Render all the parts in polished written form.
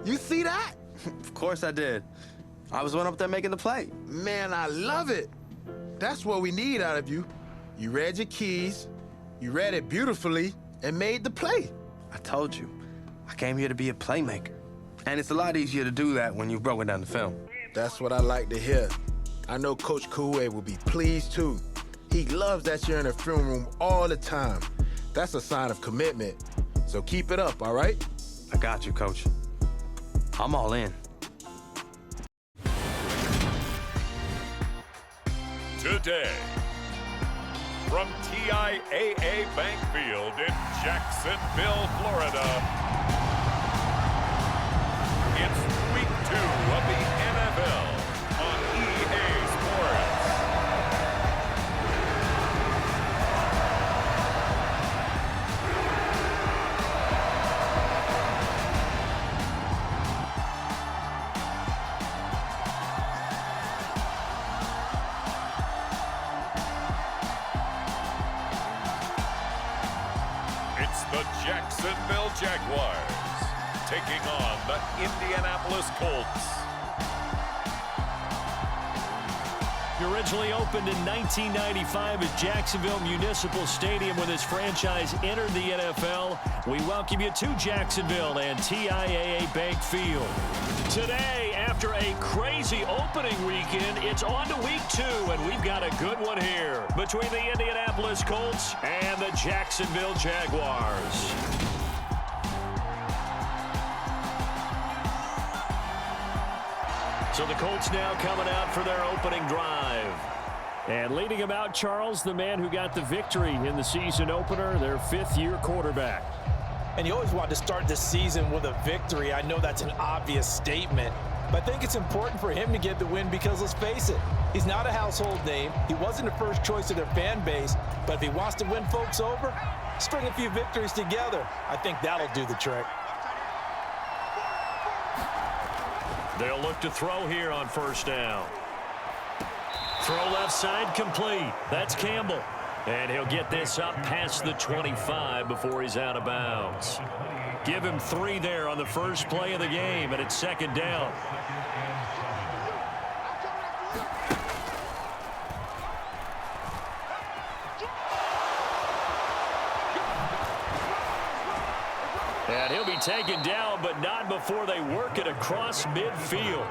You see that? Of course I did. I was one up there making the play. Man, I love it. That's what we need out of you. You read your keys, you read it beautifully, and made the play. I told you, I came here to be a playmaker. And it's a lot easier to do that when you've broken down the film. That's what I like to hear. I know Coach Koué will be pleased, too. He loves that you're in the film room all the time. That's a sign of commitment. So keep it up, all right? I got you, Coach. I'm all in. Today, from TIAA Bank Field in Jacksonville, Florida, it's week 2 of the NFL on EA Sports. It's the Jacksonville Jaguars taking on the Indianapolis Colts. He originally opened in 1995 at Jacksonville Municipal Stadium when this franchise entered the NFL. We welcome you to Jacksonville and TIAA Bank Field. Today, after a crazy opening weekend, it's on to week 2, and we've got a good one here between the Indianapolis Colts and the Jacksonville Jaguars. So the Colts now coming out for their opening drive. And leading them out, Charles, the man who got the victory in the season opener, their 5th-year quarterback. And you always want to start the season with a victory. I know that's an obvious statement, but I think it's important for him to get the win because, let's face it, he's not a household name. He wasn't the first choice of their fan base, but if he wants to win folks over, string a few victories together. I think that'll do the trick. They'll look to throw here on first down. Throw left side complete. That's Campbell. And he'll get this up past the 25 before he's out of bounds. Give him 3 there on the first play of the game, and it's second down. And he'll be taken down, but not before they work it across midfield.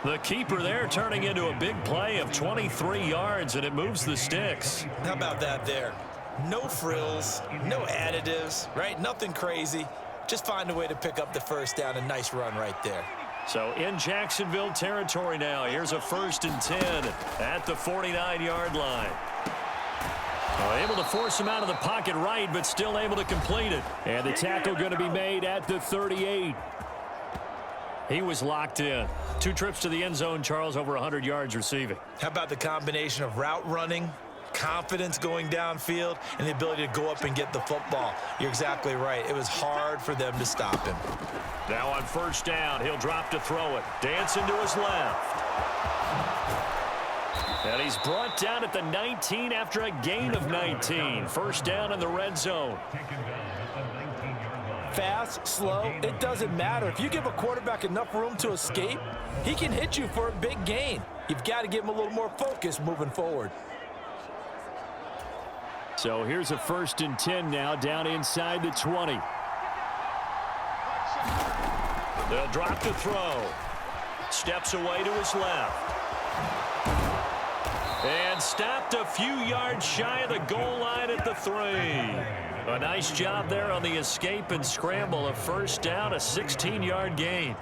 The keeper there turning into a big play of 23 yards, and it moves the sticks. How about that there? No frills, no additives, right? Nothing crazy. Just find a way to pick up the first down. A nice run right there. So in Jacksonville territory now, here's a 1st and 10 at the 49-yard line. Able to force him out of the pocket right, but still able to complete it. And the tackle going to be made at the 38. He was locked in. 2 trips to the end zone, Charles, over 100 yards receiving. How about the combination of route running, confidence going downfield, and the ability to go up and get the football? You're exactly right. It was hard for them to stop him. Now on first down, he'll drop to throw it. Dancing to his left. And he's brought down at the 19 after a gain of 19. First down in the red zone. Fast, slow, it doesn't matter. If you give a quarterback enough room to escape, he can hit you for a big gain. You've got to give him a little more focus moving forward. So here's a 1st and 10 now down inside the 20. They'll drop to throw. Steps away to his left. And stopped a few yards shy of the goal line at the 3. A nice job there on the escape and scramble. A first down, a 16-yard gain.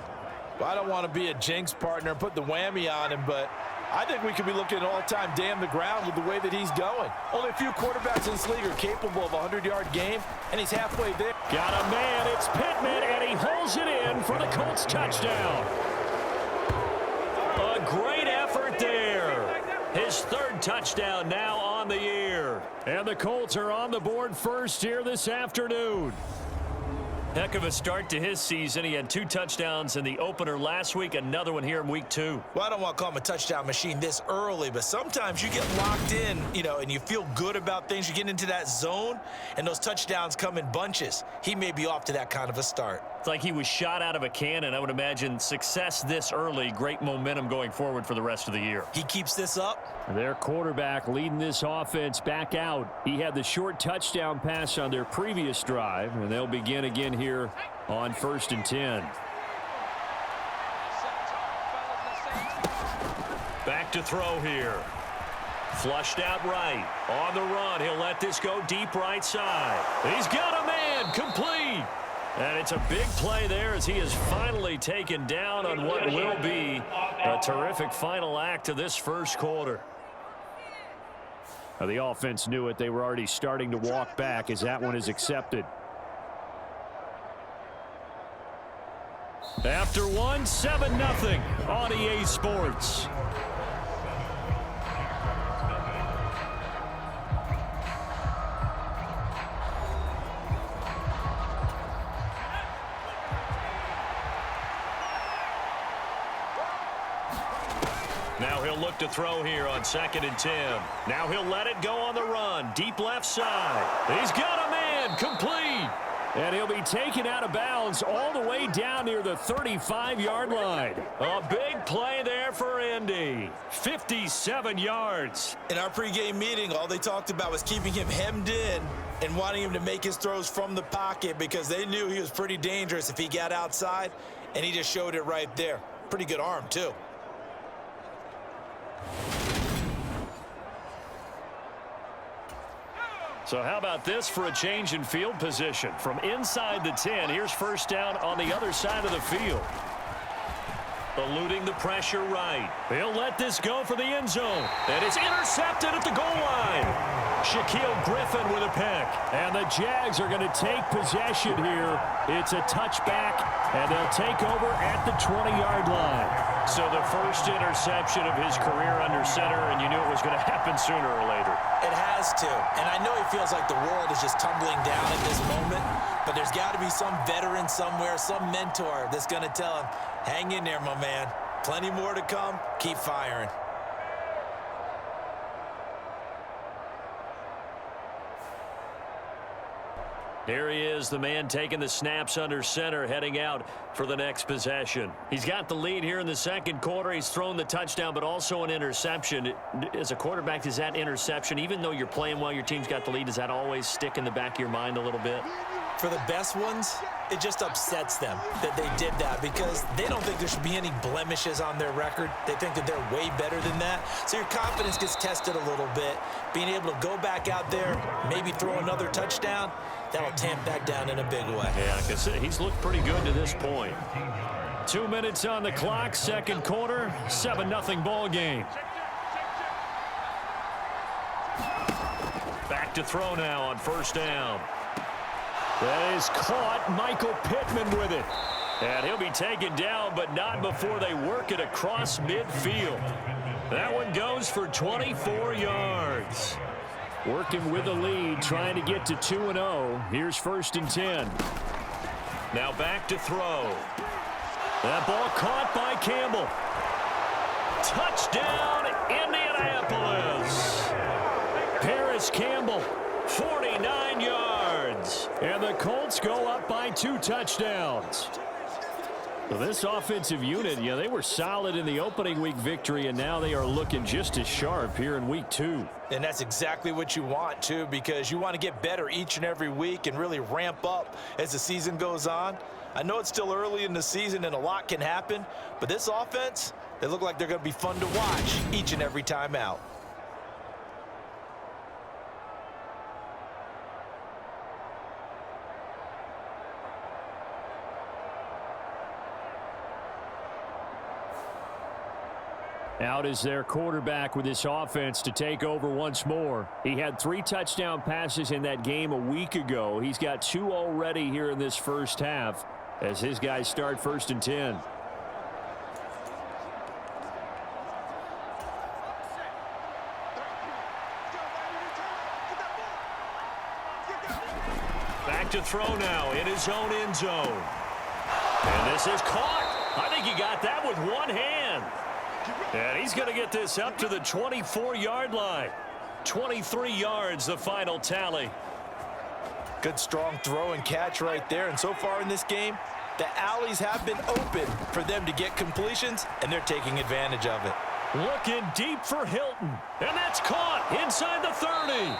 Well, I don't want to be a jinx partner and put the whammy on him, but I think we could be looking at all-time damn the ground with the way that he's going. Only a few quarterbacks in this league are capable of a 100-yard game, and he's halfway there. Got a man, it's Pittman, and he holds it in for the Colts touchdown. A great effort there. His 3rd touchdown now on the year. And the Colts are on the board first here this afternoon. Heck of a start to his season. He had 2 touchdowns in the opener last week, another one here in week 2. Well, I don't want to call him a touchdown machine this early, but sometimes you get locked in, and you feel good about things. You get into that zone, and those touchdowns come in bunches. He may be off to that kind of a start. It's like he was shot out of a cannon. I would imagine success this early, great momentum going forward for the rest of the year. He keeps this up. Their quarterback leading this offense back out. He had the short touchdown pass on their previous drive, and they'll begin again here on 1st and 10. Back to throw here. Flushed out right. On the run, he'll let this go deep right side. He's got a man, complete. And it's a big play there as he is finally taken down on what will be a terrific final act of this first quarter. Now, the offense knew it. They were already starting to walk back as that one is accepted. After one, 7-0 on EA Sports. Now he'll look to throw here on 2nd and 10. Now he'll let it go on the run. Deep left side. He's got a man, complete. And he'll be taken out of bounds all the way down near the 35-yard line. A big play there for Indy. 57 yards. In our pregame meeting, all they talked about was keeping him hemmed in and wanting him to make his throws from the pocket because they knew he was pretty dangerous if he got outside, and he just showed it right there. Pretty good arm, too. So how about this for a change in field position? From inside the 10, here's 1st down on the other side of the field. Eluding the pressure right. He'll let this go for the end zone. And it's intercepted at the goal line. Shaquille Griffin with a pick. And the Jags are going to take possession here. It's a touchback, and they'll take over at the 20-yard line. So the first interception of his career under center, and you knew it was going to happen sooner or later. It has to. And I know he feels like the world is just tumbling down at this moment, but there's got to be some veteran somewhere, some mentor that's going to tell him, hang in there, my man. Plenty more to come. Keep firing. Here he is, the man taking the snaps under center, heading out for the next possession. He's got the lead here in the second quarter. He's thrown the touchdown, but also an interception. As a quarterback, does that interception, even though you're playing well, your team's got the lead, does that always stick in the back of your mind a little bit? For the best ones, it just upsets them that they did that because they don't think there should be any blemishes on their record. They think that they're way better than that. So your confidence gets tested a little bit. Being able to go back out there, maybe throw another touchdown, that'll tamp that down in a big way. Yeah, like I said, he's looked pretty good to this point. 2 minutes on the clock, second quarter, 7-0 ball game. Back to throw now on 1st down. That is caught. Michael Pittman with it. And he'll be taken down, but not before they work it across midfield. That one goes for 24 yards. Working with the lead, trying to get to 2-0. Here's 1st and 10. Now back to throw. That ball caught by Campbell. Touchdown, Indianapolis. Paris Campbell, 49 yards. And the Colts go up by 2 touchdowns. So this offensive unit, they were solid in the opening week victory, and now they are looking just as sharp here in week 2. And that's exactly what you want, too, because you want to get better each and every week and really ramp up as the season goes on. I know it's still early in the season and a lot can happen, but this offense, they look like they're going to be fun to watch each and every time out. Out is their quarterback with this offense to take over once more. He had 3 touchdown passes in that game a week ago. He's got 2 already here in this first half as his guys start 1st and 10. Back to to throw now in his own end zone. And this is caught. I think he got that with one hand. And he's going to get this up to the 24-yard line. 23 yards, the final tally. Good strong throw and catch right there. And so far in this game, the alleys have been open for them to get completions, and they're taking advantage of it. Looking deep for Hilton. And that's caught inside the 30.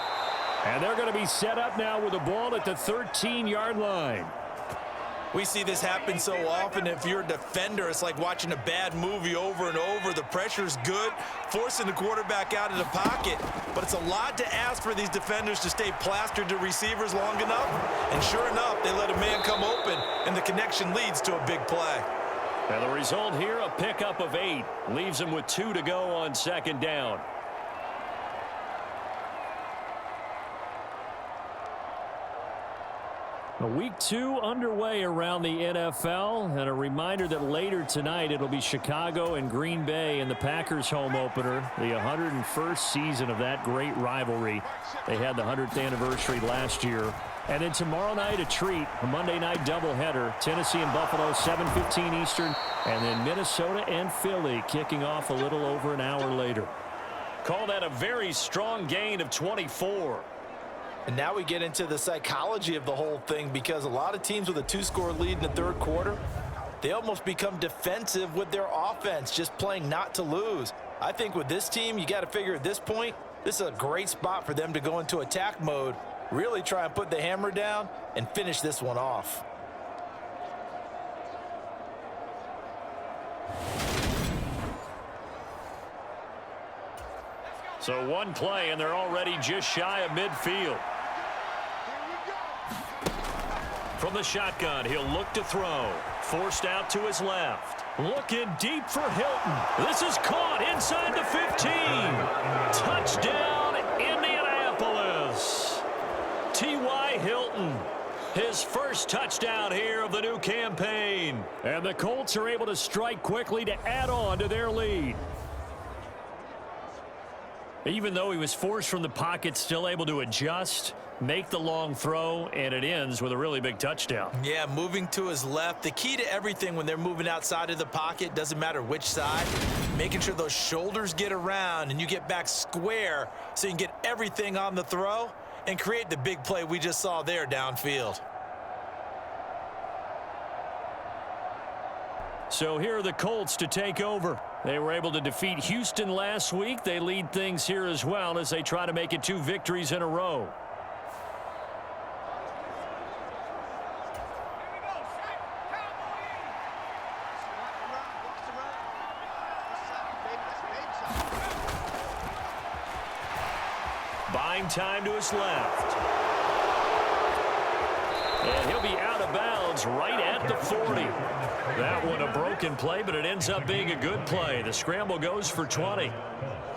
And they're going to be set up now with the ball at the 13-yard line. We see this happen so often. If you're a defender, it's like watching a bad movie over and over. The pressure's good, forcing the quarterback out of the pocket. But it's a lot to ask for these defenders to stay plastered to receivers long enough. And sure enough, they let a man come open, and the connection leads to a big play. And the result here, a pickup of 8. Leaves him with 2 to go on second down. Week 2 underway around the NFL, and a reminder that later tonight it'll be Chicago and Green Bay in the Packers home opener, the 101st season of that great rivalry. They had the 100th anniversary last year. And then tomorrow night a treat, a Monday night doubleheader, Tennessee and Buffalo, 7:15 Eastern, and then Minnesota and Philly kicking off a little over an hour later. Call that a very strong gain of 24. And now we get into the psychology of the whole thing, because a lot of teams with a 2-score lead in the third quarter, they almost become defensive with their offense, just playing not to lose. I think with this team, you got to figure at this point, this is a great spot for them to go into attack mode, really try and put the hammer down and finish this one off. So one play, and they're already just shy of midfield. From the shotgun, he'll look to throw. Forced out to his left. Looking deep for Hilton. This is caught inside the 15. Touchdown, Indianapolis. T.Y. Hilton. His first touchdown here of the new campaign. And the Colts are able to strike quickly to add on to their lead. Even though he was forced from the pocket, still able to adjust, make the long throw, and it ends with a really big touchdown. Yeah, moving to his left. The key to everything when they're moving outside of the pocket, doesn't matter which side, making sure those shoulders get around and you get back square so you can get everything on the throw and create the big play we just saw there downfield. So here are the Colts to take over. They were able to defeat Houston last week. They lead things here as well as they try to make it 2 victories in a row. Buying time to his left. And he'll be out of bounds right at the 40. That one a broken play, but it ends up being a good play. The scramble goes for 20.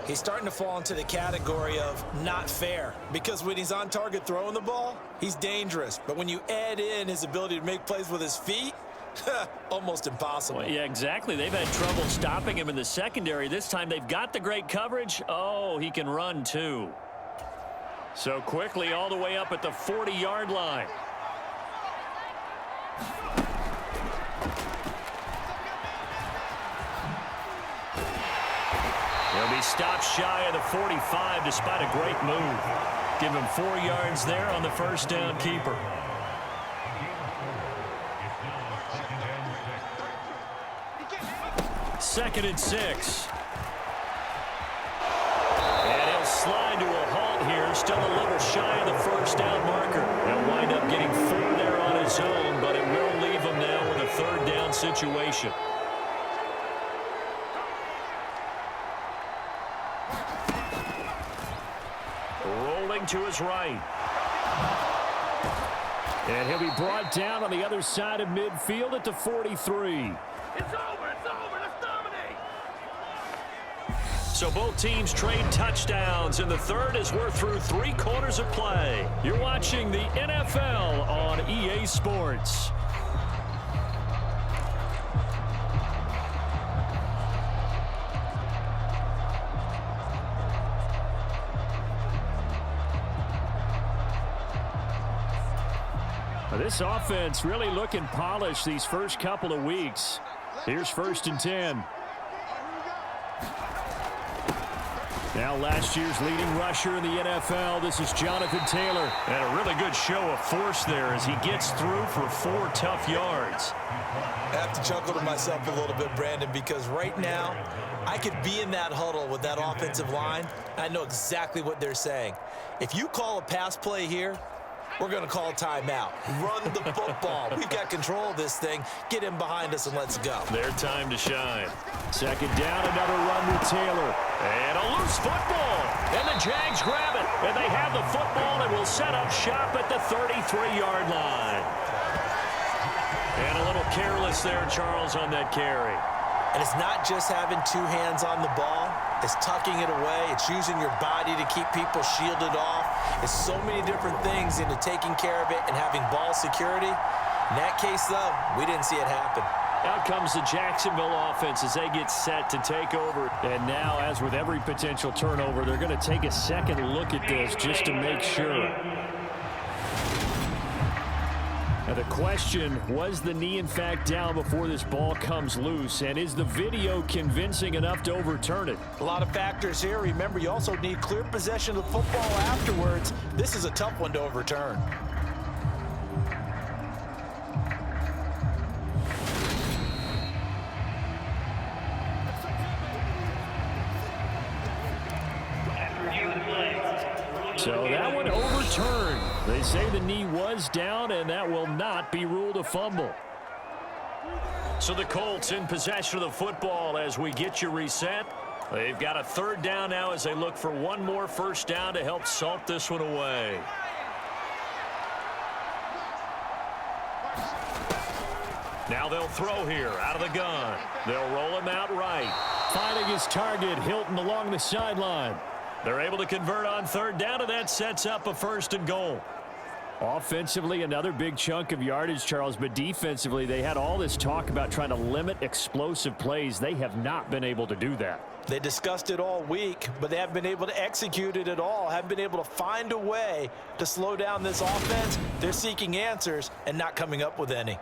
He's starting to fall into the category of not fair, because when he's on target throwing the ball, he's dangerous. But when you add in his ability to make plays with his feet, almost impossible. Well, yeah, exactly. They've had trouble stopping him in the secondary. This time they've got the great coverage. Oh, he can run too. So quickly all the way up at the 40-yard line. He'll be stopped shy of the 45 despite a great move. Give him 4 yards there on the first down keeper. Second and 6. And he'll slide to a halt here, still a little shy of the first down marker. He'll wind up getting 4 there on his own, but it will leave him now with a third down situation. Rolling to his right. And he'll be brought down on the other side of midfield at the 43. It's over. Let's dominate. So both teams trade touchdowns in the third as we're through 3 quarters of play. You're watching the NFL on EA Sports. This offense really looking polished these first couple of weeks. Here's 1st and 10. Now last year's leading rusher in the NFL, this is Jonathan Taylor. And a really good show of force there as he gets through for 4 tough yards. I have to chuckle to myself a little bit, Brandon, because right now I could be in that huddle with that offensive line. I know exactly what they're saying. If you call a pass play here, we're going to call a timeout. Run the football. We've got control of this thing. Get him behind us and let's go. Their time to shine. 2nd down, another run with Taylor. And a loose football. And the Jags grab it. And they have the football and will set up shop at the 33-yard line. And a little careless there, Charles, on that carry. And it's not just having 2 hands on the ball. It's tucking it away. It's using your body to keep people shielded off. It's so many different things into taking care of it and having ball security. In that case, though, we didn't see it happen. Out comes the Jacksonville offense as they get set to take over. And now, as with every potential turnover, they're going to take a second look at this just to make sure. Now the question, was the knee in fact down before this ball comes loose? And is the video convincing enough to overturn it? A lot of factors here. Remember, you also need clear possession of the football afterwards. This is a tough one to overturn. So that one overturned. They say the knee was down, and that will not be ruled a fumble. So the Colts in possession of the football as we get you reset. They've got a 3rd down now as they look for one more 1st down to help salt this one away. Now they'll throw here out of the gun. They'll roll him out right. Finding his target, Hilton along the sideline. They're able to convert on 3rd down, and that sets up a 1st and goal. Offensively, another big chunk of yardage, Charles, but defensively, they had all this talk about trying to limit explosive plays. They have not been able to do that. They discussed it all week, but they haven't been able to execute it at all, haven't been able to find a way to slow down this offense. They're seeking answers and not coming up with any.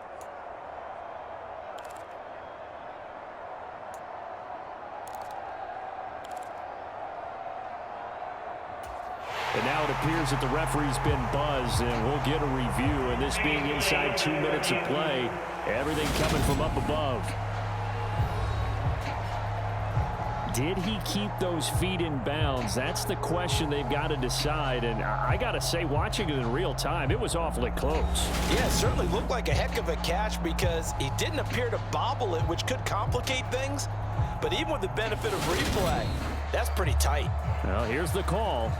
And now it appears that the referee's been buzzed, and we'll get a review. And this being inside 2 minutes of play, everything coming from up above. Did he keep those feet in bounds? That's the question they've got to decide. And I got to say, watching it in real time, it was awfully close. Yeah, it certainly looked like a heck of a catch because he didn't appear to bobble it, which could complicate things. But even with the benefit of replay, that's pretty tight. Well, here's the call.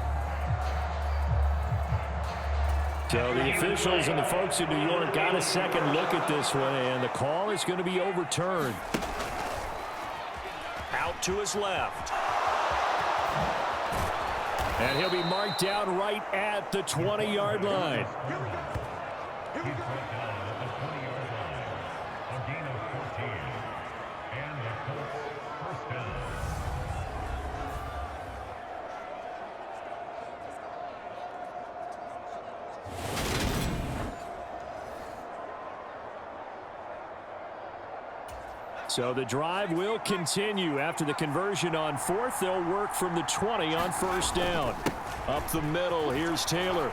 So the officials and the folks in New York got a second look at this one, and the call is going to be overturned. Out to his left. And he'll be marked down right at the 20-yard line. So the drive will continue. After the conversion on 4th, they'll work from the 20 on 1st down. Up the middle, here's Taylor.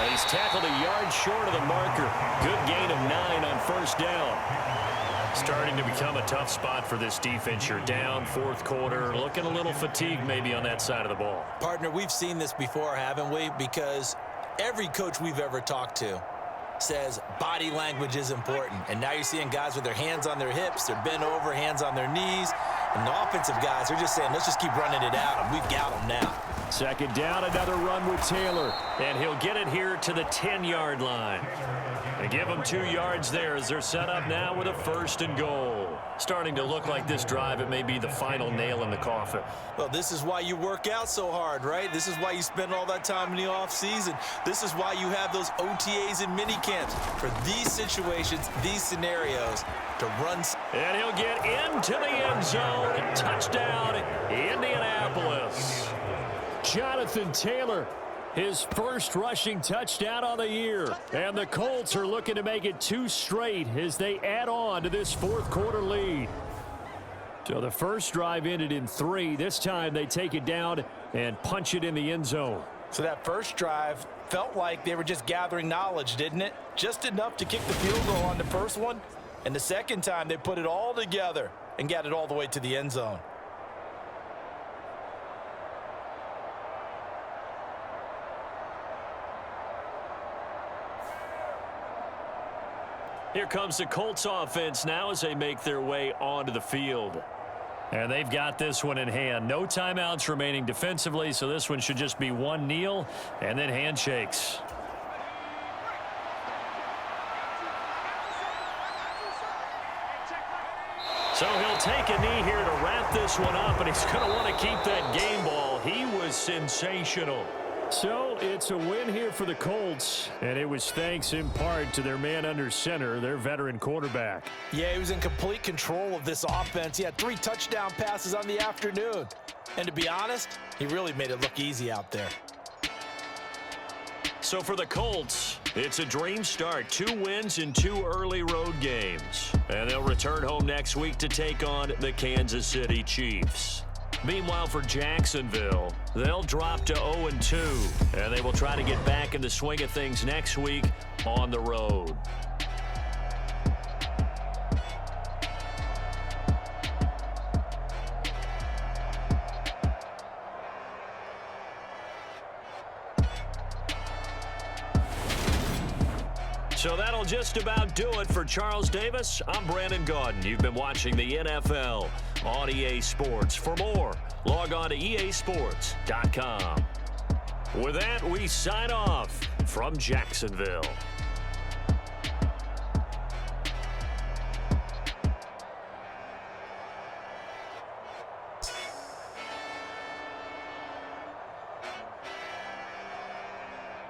He's tackled a yard short of the marker. Good gain of 9 on 1st down. Starting to become a tough spot for this defense. You're down 4th quarter, looking a little fatigued maybe on that side of the ball. Partner, we've seen this before, haven't we? Because every coach we've ever talked to says body language is important. And now you're seeing guys with their hands on their hips, they're bent over, hands on their knees. And the offensive guys are just saying, let's just keep running it out, and we've got them now. 2nd down, another run with Taylor. And he'll get it here to the 10-yard line. They give him 2 yards there as they're set up now with a 1st and goal. Starting to look like this drive, it may be the final nail in the coffin. Well, this is why you work out so hard, right? This is why you spend all that time in the offseason. This is why you have those OTAs and mini camps for these situations, these scenarios, to run. And he'll get into the end zone. Touchdown, Indianapolis. Jonathan Taylor His first rushing touchdown on the year. And the Colts are looking to make it 2 straight as they add on to this fourth quarter lead. So the first drive ended in 3. This time they take it down and punch it in the end zone. So that first drive felt like they were just gathering knowledge, didn't it? Just enough to kick the field goal on the first one. And the second time they put it all together and got it all the way to the end zone. Here comes the Colts offense now as they make their way onto the field. And they've got this one in hand. No timeouts remaining defensively, so this one should just be one kneel and then handshakes. So he'll take a knee here to wrap this one up, and he's going to want to keep that game ball. He was sensational. So it's a win here for the Colts, and it was thanks in part to their man under center, their veteran quarterback. Yeah, he was in complete control of this offense. He had 3 touchdown passes on the afternoon. And to be honest, he really made it look easy out there. So for the Colts, it's a dream start. 2 wins in 2 early road games. And they'll return home next week to take on the Kansas City Chiefs. Meanwhile, for Jacksonville, they'll drop to 0-2, and they will try to get back in the swing of things next week on the road. So that'll just about do it for Charles Davis. I'm Brandon Gaudin. You've been watching the NFL on EA Sports. For more, log on to easports.com. With that, we sign off from Jacksonville.